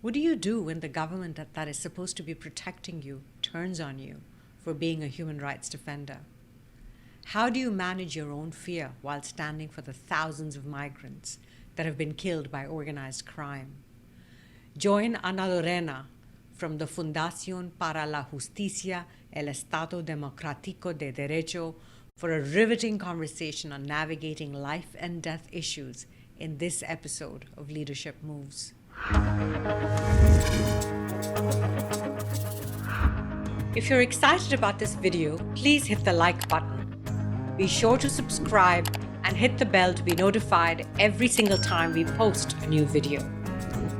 What do you do when the government that is supposed to be protecting you turns on you for being a human rights defender? How do you manage your own fear while standing for the thousands of migrants that have been killed by organized crime? Join Ana Lorena from the Fundación para la Justicia, el Estado Democrático de Derecho for a riveting conversation on navigating life and death issues in this episode of Leadership Moves. If you're excited about this video, please hit the like button. Be sure to subscribe and hit the bell to be notified every single time we post a new video.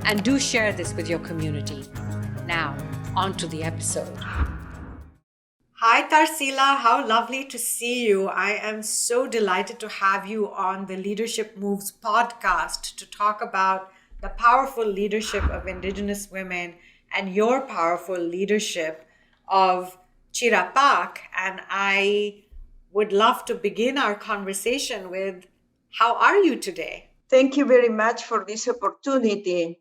And do share this with your community. Now, on to the episode. Hi, Tarcila. How lovely to see you. I am so delighted to have you on the Leadership Moves podcast to talk about the powerful leadership of Indigenous women and your powerful leadership of CHIRAPAQ. And I would love to begin our conversation with, how are you today? Thank you very much for this opportunity.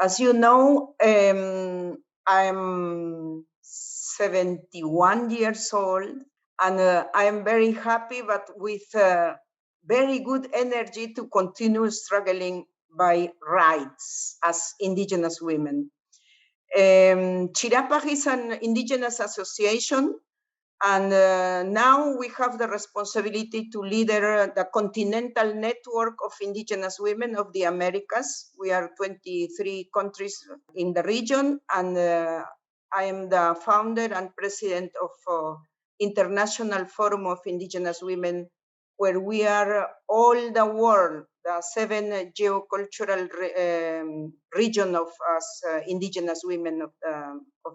As you know, I'm 71 years old, and I am very happy, but with very good energy to continue struggling by rights as Indigenous women. CHIRAPAQ is an Indigenous association, and now we have the responsibility to lead the continental network of Indigenous women of the Americas. We are 23 countries in the region, and I am the founder and president of International Forum of Indigenous Women, where we are all the world, the 7 geocultural region of us Indigenous women of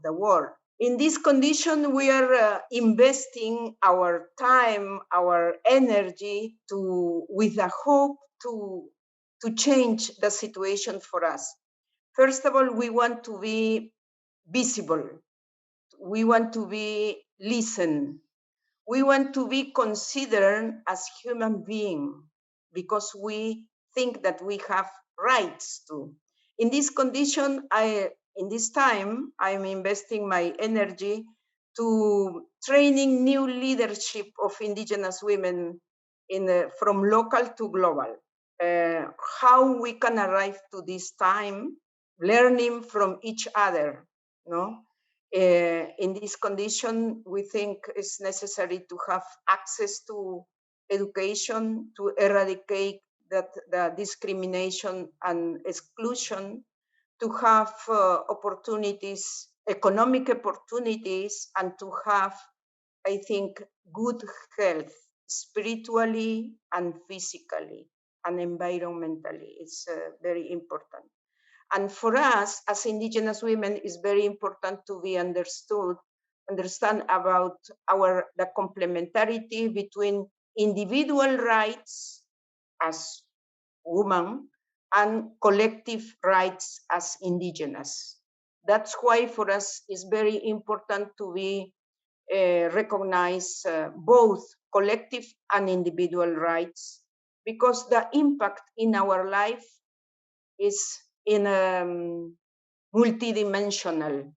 the world. In this condition, we are investing our time, our energy with a hope to change the situation for us. First of all, we want to be visible. We want to be listened. We want to be considered as human beings because we think that we have rights too. In this condition, in this time, I'm investing my energy to training new leadership of Indigenous women from local to global. How we can arrive to this time, learning from each other, no? In this condition, we think it's necessary to have access to education to eradicate the discrimination and exclusion, to have opportunities, economic opportunities, and to have, I think, good health, spiritually and physically and environmentally. It's very important. And for us, as Indigenous women, it's very important to be understand about the complementarity between individual rights as women and collective rights as Indigenous. That's why for us it's very important to be recognize both collective and individual rights, because the impact in our life is in multidimensional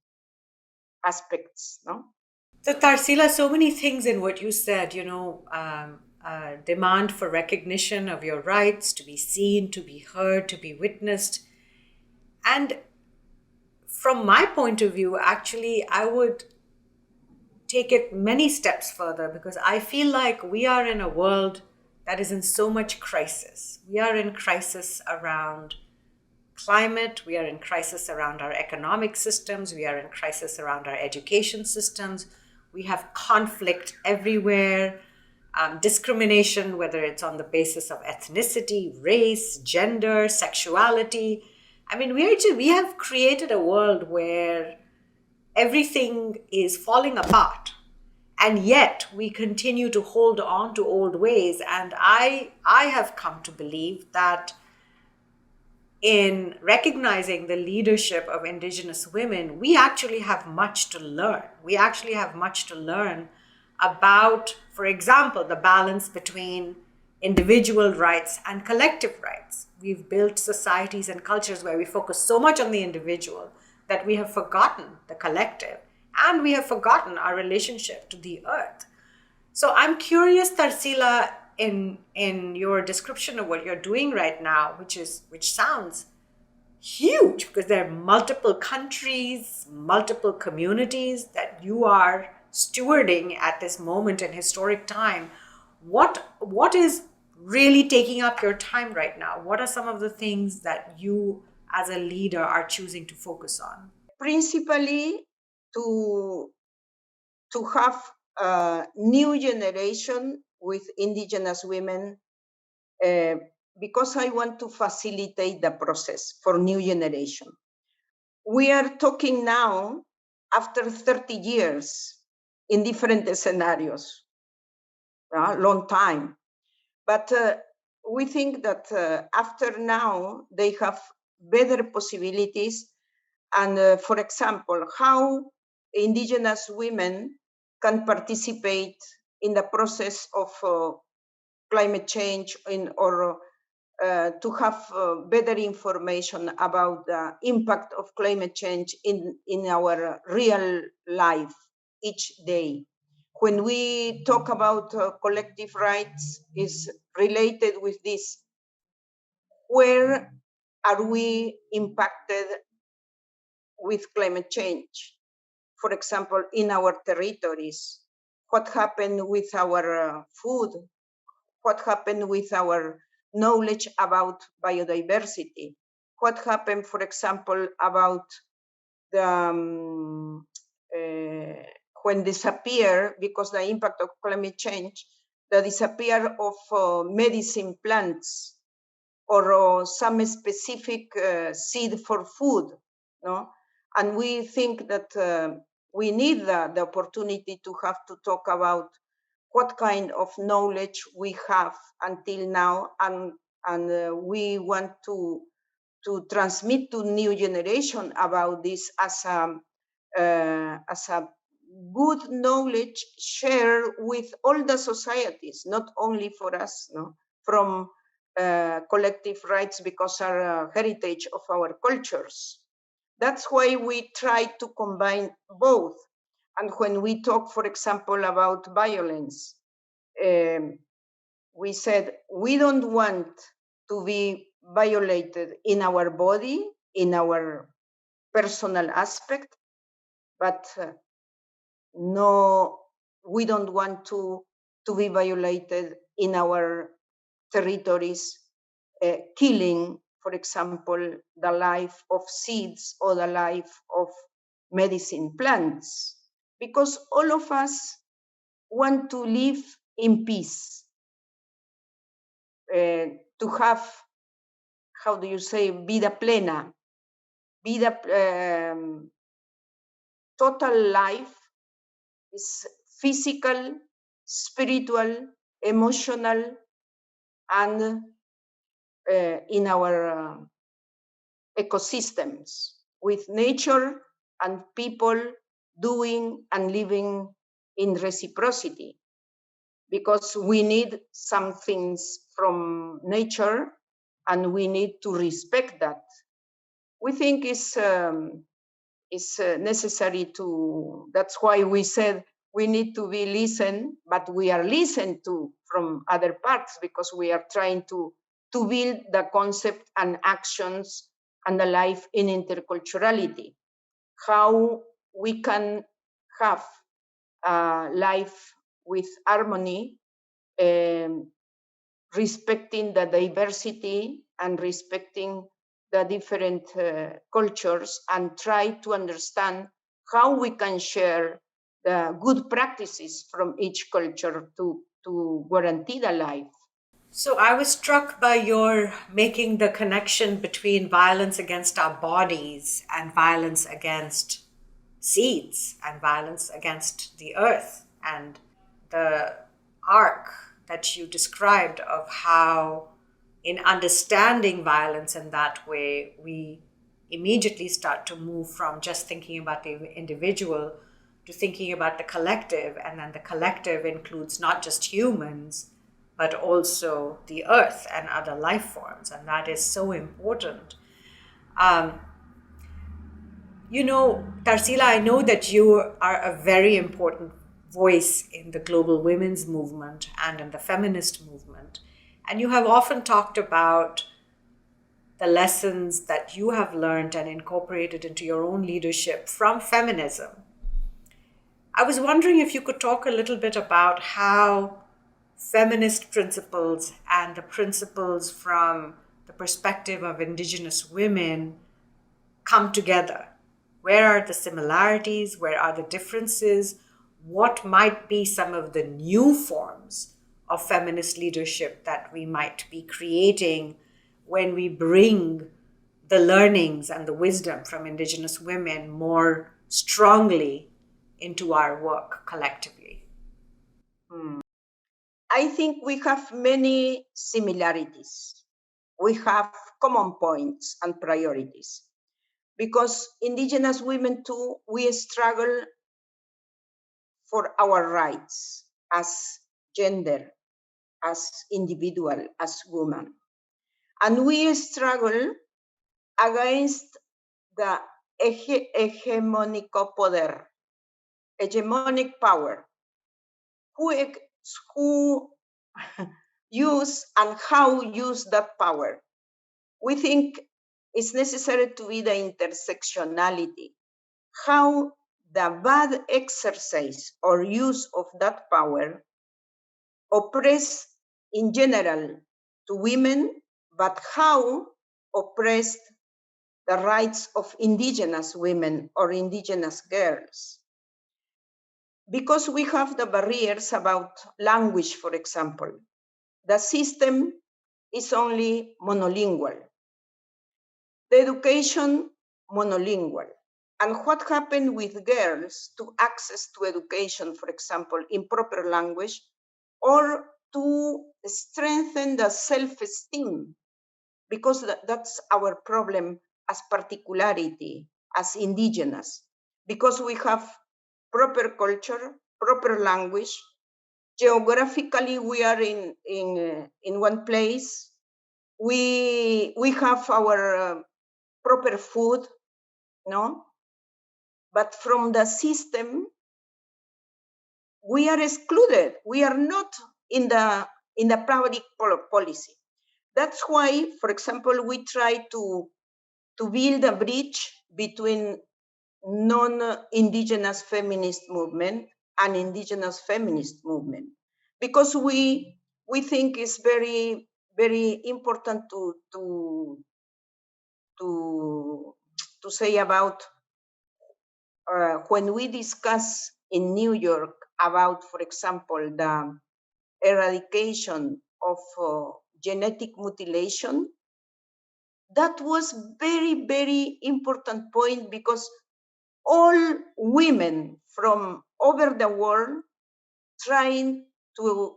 aspects, no? So, Tarsila, so many things in what you said, demand for recognition of your rights, to be seen, to be heard, to be witnessed. And from my point of view, actually, I would take it many steps further, because I feel like we are in a world that is in so much crisis. We are in crisis around climate, we are in crisis around our economic systems, we are in crisis around our education systems, we have conflict everywhere, discrimination, whether it's on the basis of ethnicity, race, gender, sexuality. I mean, we have created a world where everything is falling apart, and yet we continue to hold on to old ways. And I have come to believe that in recognizing the leadership of Indigenous women, we actually have much to learn. We actually have much to learn about, for example, the balance between individual rights and collective rights. We've built societies and cultures where we focus so much on the individual that we have forgotten the collective, and we have forgotten our relationship to the earth. So I'm curious, Tarcila, in your description of what you're doing right now, which sounds huge, because there are multiple countries, multiple communities that you are stewarding at this moment in historic time. What is really taking up your time right now? What are some of the things that you as a leader are choosing to focus on? Principally to have a new generation with indigenous women, because I want to facilitate the process for new generation. We are talking now after 30 years in different scenarios, a long time. But we think that after now, they have better possibilities. And for example, how indigenous women can participate in the process of climate change or to have better information about the impact of climate change in our real life each day. When we talk about collective rights, is related with this. Where are we impacted with climate change? For example, in our territories, what happened with our food? What happened with our knowledge about biodiversity? What happened, for example, about the when disappear, because the impact of climate change, the disappear of medicine plants or some specific seed for food, no? And we think that we need the opportunity to have to talk about what kind of knowledge we have until now, and we want to transmit to new generation about this as a good knowledge share with all the societies, not only for us, no, from collective rights, because our heritage of our cultures. That's why we try to combine both. And when we talk, for example, about violence, we said we don't want to be violated in our body, in our personal aspect, but no, we don't want to be violated in our territories, killing, for example, the life of seeds or the life of medicine plants, because all of us want to live in peace, to have, how do you say, vida plena, vida, total life is physical, spiritual, emotional, and in our ecosystems, with nature and people doing and living in reciprocity, because we need some things from nature and we need to respect that. We think it's necessary to, that's why we said we need to be listened, but we are listened to from other parts, because we are trying to build the concept and actions and the life in interculturality. How we can have a life with harmony, respecting the diversity and respecting the different cultures, and try to understand how we can share the good practices from each culture to guarantee the life. So I was struck by your making the connection between violence against our bodies and violence against seeds and violence against the earth, and the arc that you described of how, in understanding violence in that way, we immediately start to move from just thinking about the individual to thinking about the collective, and then the collective includes not just humans but also the earth and other life forms. And that is so important. Um, Tarcila, I know that you are a very important voice in the global women's movement and in the feminist movement. And you have often talked about the lessons that you have learned and incorporated into your own leadership from feminism. I was wondering if you could talk a little bit about how feminist principles and the principles from the perspective of Indigenous women come together. Where are the similarities? Where are the differences? What might be some of the new forms of feminist leadership that we might be creating when we bring the learnings and the wisdom from Indigenous women more strongly into our work collectively? I think we have many similarities. We have common points and priorities because Indigenous women too, we struggle for our rights as gender, as individual, as woman. And we struggle against the hegemonic poder, hegemonic power, who use and how use that power. We think it's necessary to be the intersectionality, how the bad exercise or use of that power oppress in general to women, but how oppressed the rights of Indigenous women or Indigenous girls. Because we have the barriers about language, for example. The system is only monolingual. The education, monolingual. And what happened with girls to access to education, for example, in proper language, or to strengthen the self-esteem, because that's our problem as particularity, as Indigenous, because we have proper culture, proper language. Geographically, we are in one place. We have our proper food, no? But from the system, we are excluded. We are not in the public policy. That's why, for example, we try to build a bridge between non-Indigenous feminist movement and Indigenous feminist movement, because we think it's very, very important to say about when we discuss in New York about, for example, the eradication of genetic mutilation. That was very, very important point because all women from over the world trying to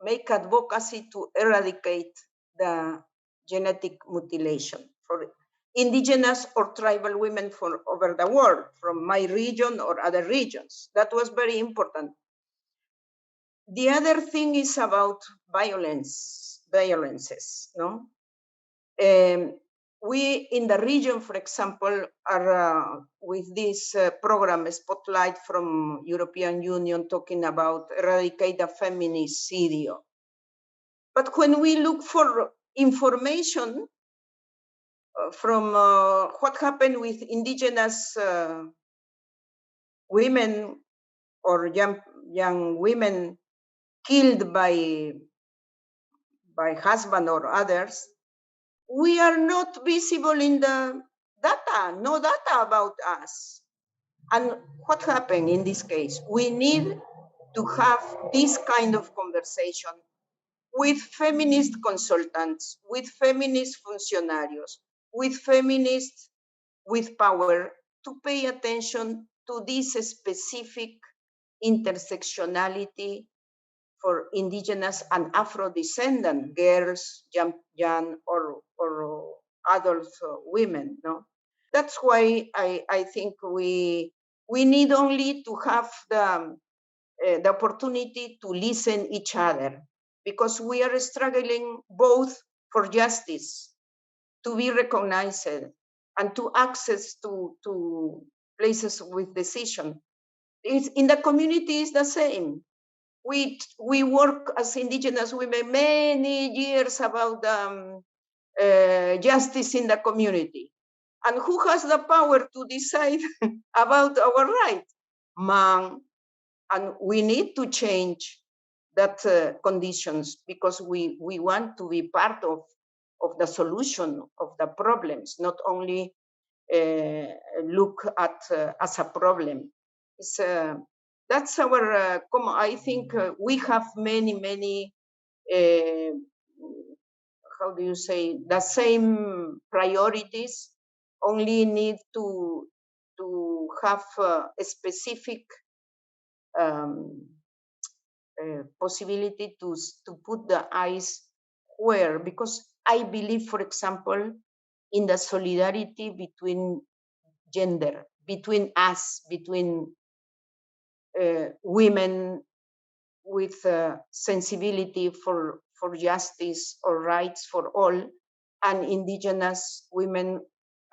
make advocacy to eradicate the genetic mutilation for Indigenous or tribal women from over the world, from my region or other regions. That was very important. The other thing is about violences, no? We in the region, for example, are with this program Spotlight from European Union talking about eradicate the feminicidio. But when we look for information from what happened with Indigenous women or young women killed by husband or others, we are not visible in the data, no data about us. And what happened in this case? We need to have this kind of conversation with feminist consultants, with feminist functionarios, with feminists with power to pay attention to this specific intersectionality for Indigenous and Afro-descendant girls, young or adult women. No, that's why I think we need only to have the opportunity to listen each other, because we are struggling both for justice, to be recognized, and to access to places with decision. In the community is the same. We work as Indigenous women many years about justice in the community. And who has the power to decide about our rights? Man. And we need to change that conditions, because we want to be part of the solution of the problems, not only look at as a problem. It's, that's our, I think we have many, how do you say, the same priorities, only need to have a specific possibility to put the eyes where, because I believe, for example, in the solidarity between gender, between us, between women with sensibility for justice or rights for all, and Indigenous women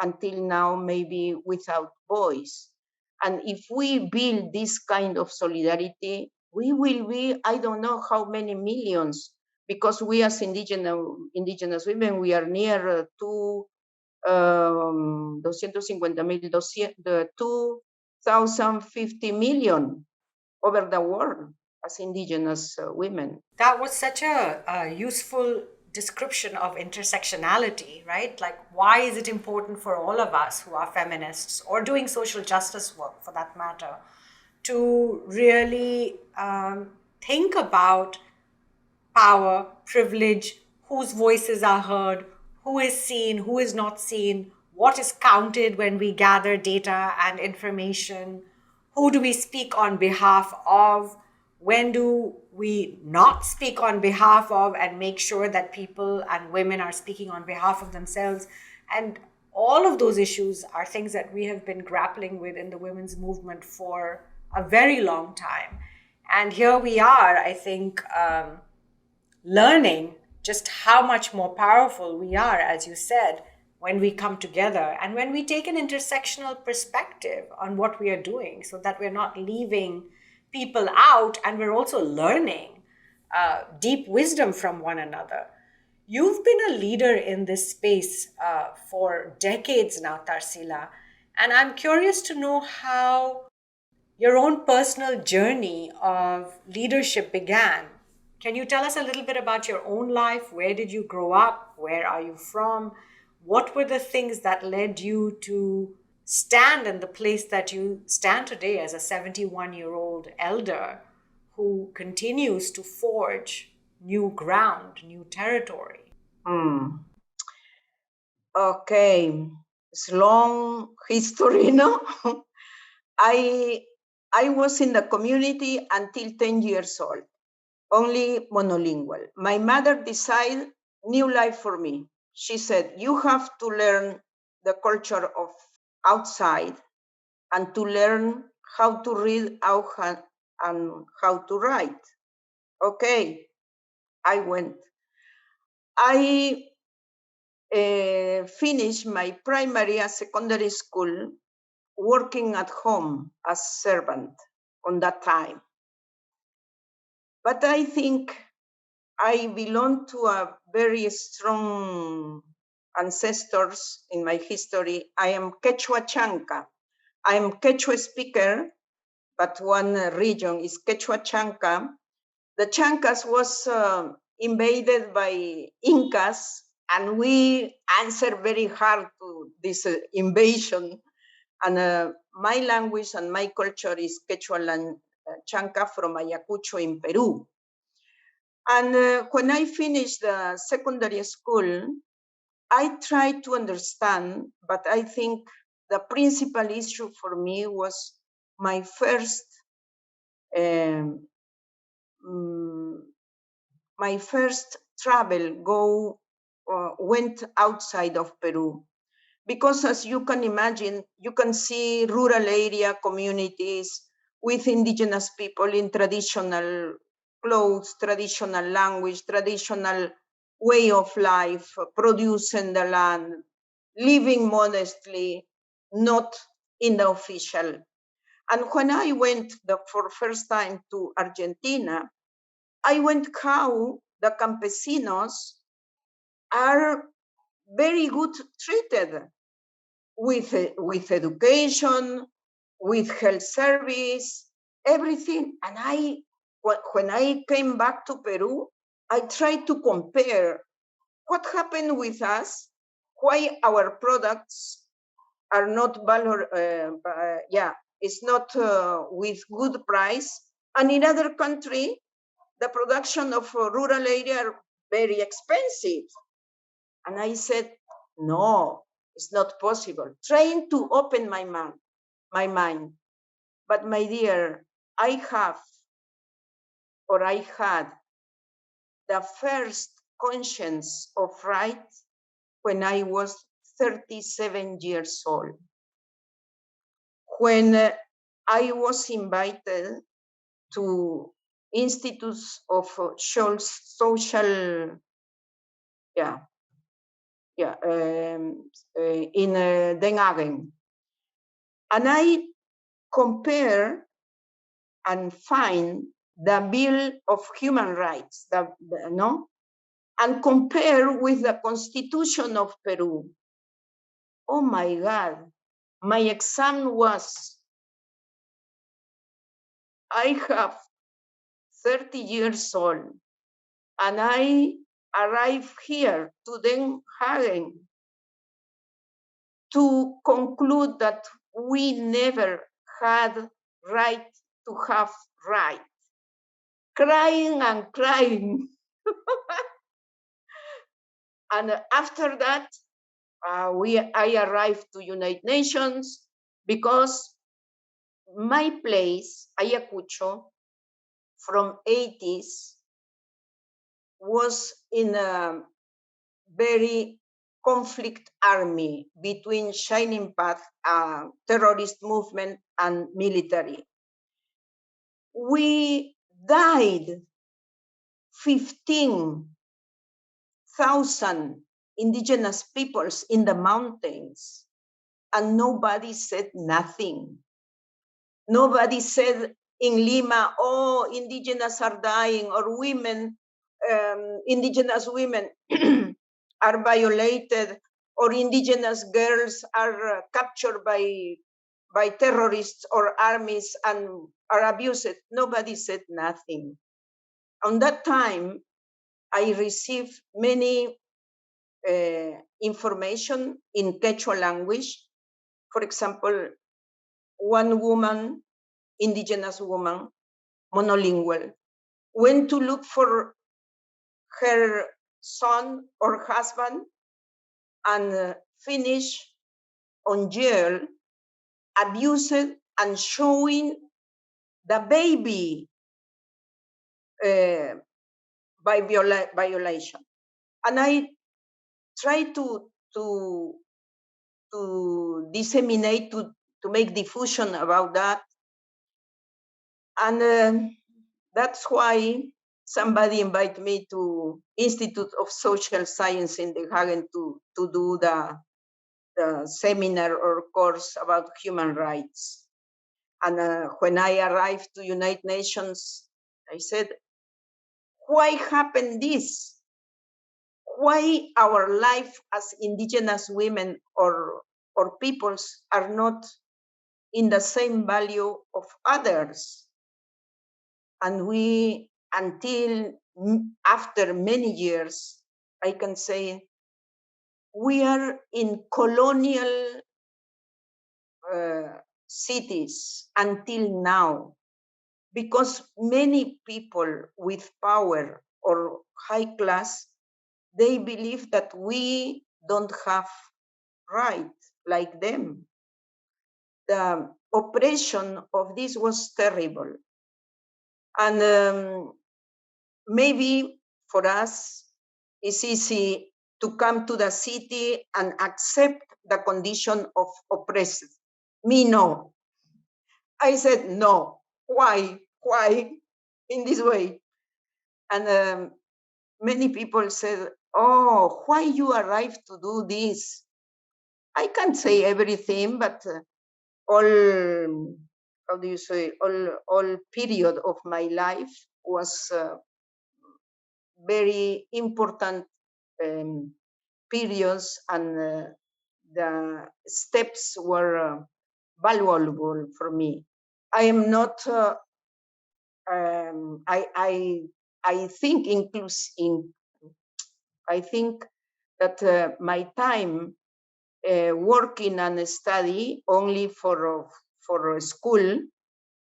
until now maybe without voice. And if we build this kind of solidarity, we will be, I don't know how many millions, because we as Indigenous women, we are near to 2,050 million over the world as Indigenous women. That was such a useful description of intersectionality, right? Like, why is it important for all of us who are feminists or doing social justice work for that matter to really think about power, privilege, whose voices are heard, who is seen, who is not seen, what is counted when we gather data and information, who do we speak on behalf of, when do we not speak on behalf of and make sure that people and women are speaking on behalf of themselves. And all of those issues are things that we have been grappling with in the women's movement for a very long time. And here we are, I think, learning just how much more powerful we are, as you said, when we come together and when we take an intersectional perspective on what we are doing, so that we're not leaving people out and we're also learning deep wisdom from one another. You've been a leader in this space for decades now, Tarcila, and I'm curious to know how your own personal journey of leadership began. Can you tell us a little bit about your own life? Where did you grow up? Where are you from? What were the things that led you to stand in the place that you stand today as a 71-year-old elder who continues to forge new ground, new territory? Okay, it's long history, no? I was in the community until 10 years old, only monolingual. My mother decided new life for me. She said, you have to learn the culture of outside and to learn how to read and how to write. Okay, I went. I finished my primary and secondary school working at home as servant on that time. But I think I belong to a very strong ancestors in my history. I am Quechua Chanca. I am Quechua speaker, but one region is Quechua Chanca. The Chancas was invaded by Incas, and we answered very hard to this invasion. And my language and my culture is Quechua Chanca from Ayacucho in Peru. And when I finished the secondary school, I tried to understand, but I think the principal issue for me was my first travel went outside of Peru. Because as you can imagine, you can see rural area communities with indigenous people in traditional clothes, traditional language, traditional way of life, producing the land, living modestly, not in the official. And when I went for first time to Argentina, I went how the campesinos are very good treated with education, with health service, everything. And when I came back to Peru, I tried to compare what happened with us, why our products are not valor, it's not with good price. And in other country, the production of rural area are very expensive. And I said, no, it's not possible. Trying to open my mind. But my dear, I had the first conscience of right when I was 37 years old. When I was invited to institutes of social, in Den Haag. And I compare and find the Bill of Human Rights, no? And compare with the Constitution of Peru. Oh my God, my exam was, I have 30 years old, and I arrived here to Den Haag to conclude that we never had right to have right. Crying and crying. And after that, I arrived to United Nations because my place, Ayacucho, from 80s, was in a very conflict army between Shining Path, terrorist movement, and military. We died 15,000 indigenous peoples in the mountains, and nobody said nothing. Nobody said in Lima, oh, indigenous are dying, or women, indigenous women are violated, or indigenous girls are captured by terrorists or armies and are abused. Nobody said nothing. On that time, I received many information in Quechua language. For example, one woman, indigenous woman, monolingual, went to look for her son or husband and finished on jail, abused and showing the baby by violation. And I try to disseminate, to make diffusion about that. And that's why somebody invited me to Institute of Social Science in The Hague to do the seminar or course about human rights. And when I arrived to United Nations, I said, why happened this? Why our life as indigenous women or peoples are not in the same value of others? And we, until after many years, I can say, we are in colonial cities until now, because many people with power or high class, they believe that we don't have right like them. The oppression of this was terrible. And maybe for us, it's easy to come to the city and accept the condition of oppressed. Me, no. I said, no. Why? Why in this way? And many people said, "Oh, why you arrived to do this?" I can't say everything, but all, how do you say, all period of my life was very important um, periods, and the steps were valuable for me. I am not. I think I think that my time working and study only for a school,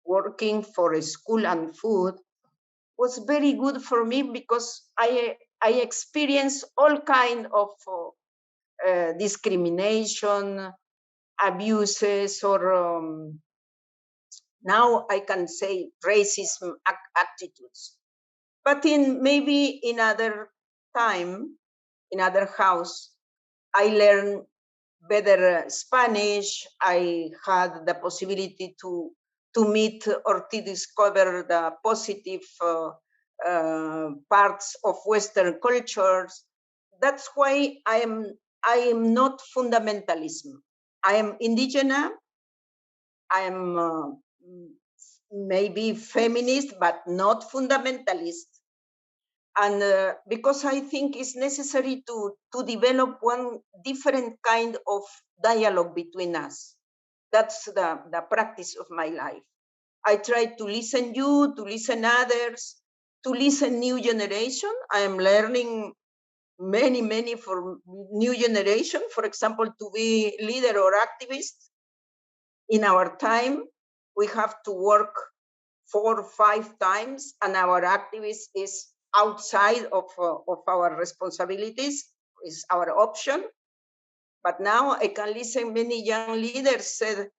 working for a school and food was very good for me, because I experienced all kind of discrimination, abuses, or now I can say racism attitudes. But in maybe in other time, in other house, I learned better Spanish. I had the possibility to meet or to discover the positive parts of Western cultures. That's why I am not fundamentalism. I am indigenous. I am maybe feminist, but not fundamentalist. And because I think it's necessary to develop one different kind of dialogue between us. That's the practice of my life. I try to listen you, to listen others, to listen new generation. I am learning many for new generation. For example, to be leader or activist. In our time, we have to work 4 or 5 times, and our activist is outside of our responsibilities, is our option. But now I can listen many young leaders said,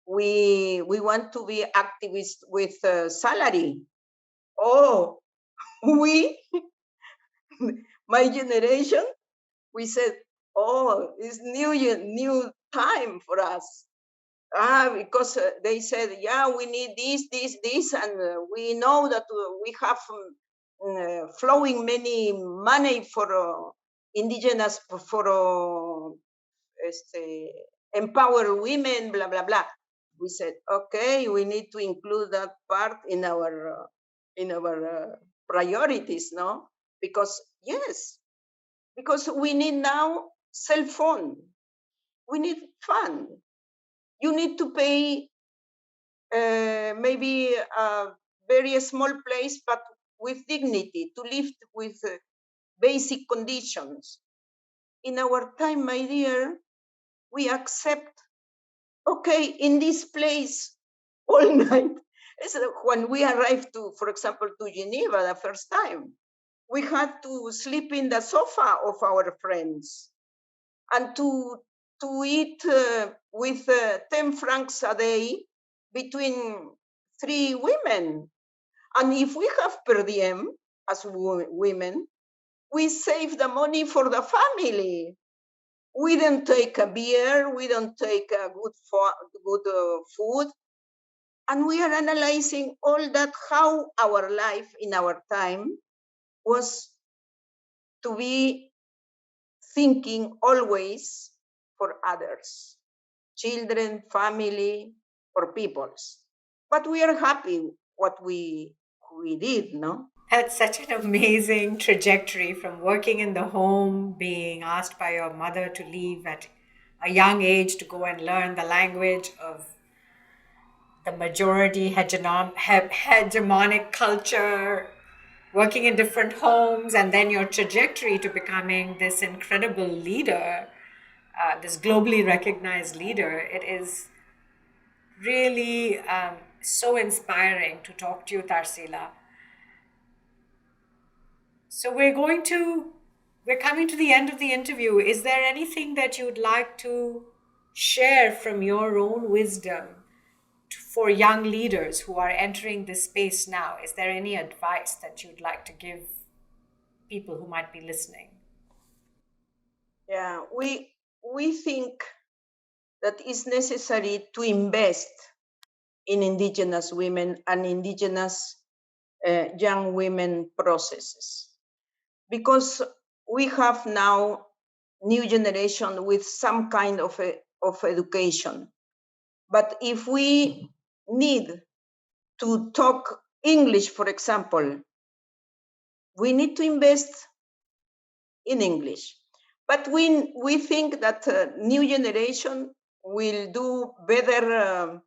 we want to be activists with salary. Oh, we, my generation, we said, oh, it's new time for us. Because they said, yeah, we need this, and we know that we have flowing many money for indigenous, for empower women, blah blah blah. We said, okay, we need to include that part in our priorities, no? Because yes, because we need now cell phone, we need fun. You need to pay maybe a very small place, but with dignity, to live with basic conditions. In our time, my dear, we accept, okay, in this place all night. When we arrived to, for example, to Geneva the first time, we had to sleep in the sofa of our friends, and to eat with 10 francs a day between 3 women. And if we have per diem as women, we save the money for the family. We don't take a beer, we don't take a good food. And we are analyzing all that, how our life in our time was to be thinking always for others, children, family, or peoples. But we are happy what we did, no? That's such an amazing trajectory from working in the home, being asked by your mother to leave at a young age to go and learn the language of the majority hegemonic culture, working in different homes, and then your trajectory to becoming this incredible leader, this globally recognized leader. It is really so inspiring to talk to you, Tarsila. So we're coming to the end of the interview. Is there anything that you'd like to share from your own wisdom for young leaders who are entering this space now? Is there any advice that you'd like to give people who might be listening? Yeah, we think that it's necessary to invest in indigenous women and indigenous young women processes. Because we have now new generation with some kind of education. But if we need to talk English, for example, we need to invest in English. But we think that new generation will do better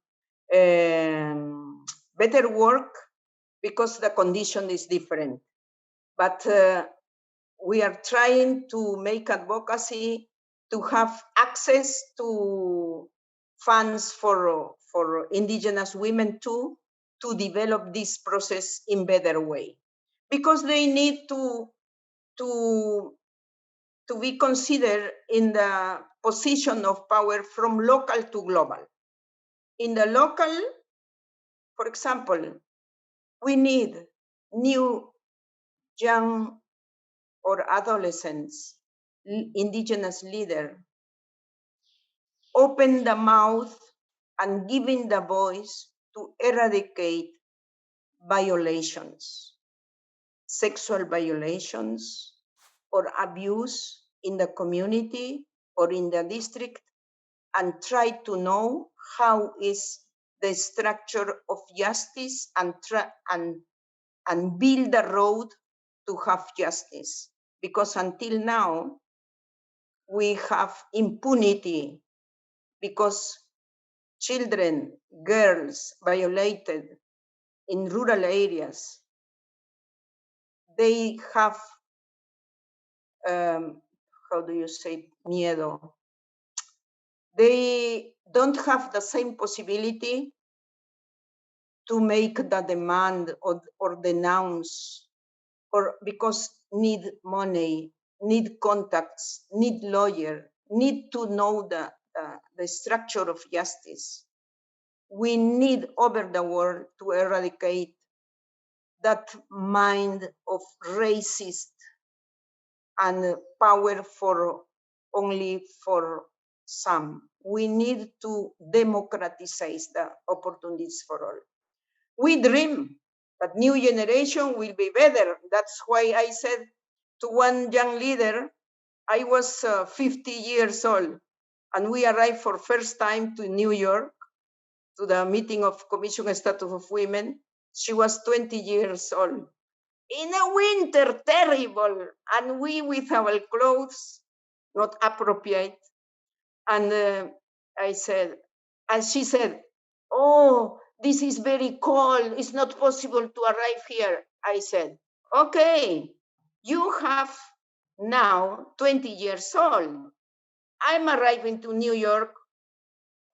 better work because the condition is different. But we are trying to make advocacy to have access to funds for indigenous women too, to develop this process in better way, because they need to be considered in the position of power from local to global. In the local, for example, we need new young or adolescents, indigenous leader, open the mouth and giving the voice to eradicate violations, sexual violations or abuse in the community or in the district, and try to know how is the structure of justice and build the road to have justice. Because until now, we have impunity because children, girls violated in rural areas, they have, how do you say, miedo? They don't have the same possibility to make the demand or denounce, or because need money, need contacts, need lawyer, need to know the structure of justice. We need over the world to eradicate that mind of racist and power for only for some. We need to democratize the opportunities for all. We dream that new generation will be better. That's why I said to one young leader, I was 50 years old, and we arrived for first time to New York, to the meeting of Commission Status of Women. She was 20 years old. In a winter, terrible, and we with our clothes not appropriate. And I said, and she said, oh, this is very cold. It's not possible to arrive here. I said, okay, you have now 20 years old. I'm arriving to New York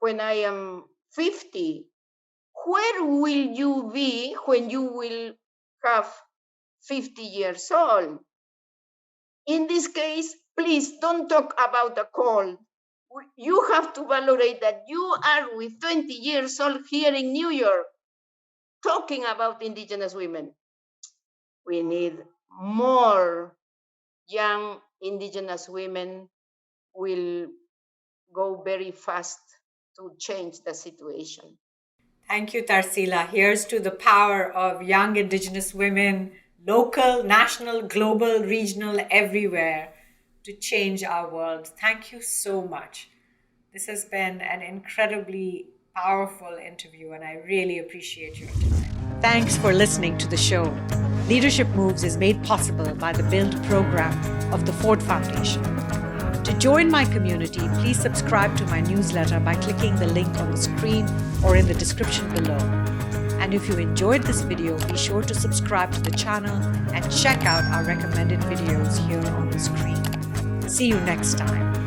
when I am 50. Where will you be when you will have 50 years old? In this case, please don't talk about the cold. You have to validate that you are with 20 years old here in New York, talking about indigenous women. We need more young indigenous women will go very fast to change the situation. Thank you, Tarcila. Here's to the power of young indigenous women, local, national, global, regional, everywhere, to change our world. Thank you so much. This has been an incredibly powerful interview, and I really appreciate your time. Thanks for listening to the show. Leadership Moves is made possible by the BUILD program of the Ford Foundation. To join my community, please subscribe to my newsletter by clicking the link on the screen or in the description below. And if you enjoyed this video, be sure to subscribe to the channel and check out our recommended videos here on the screen. See you next time.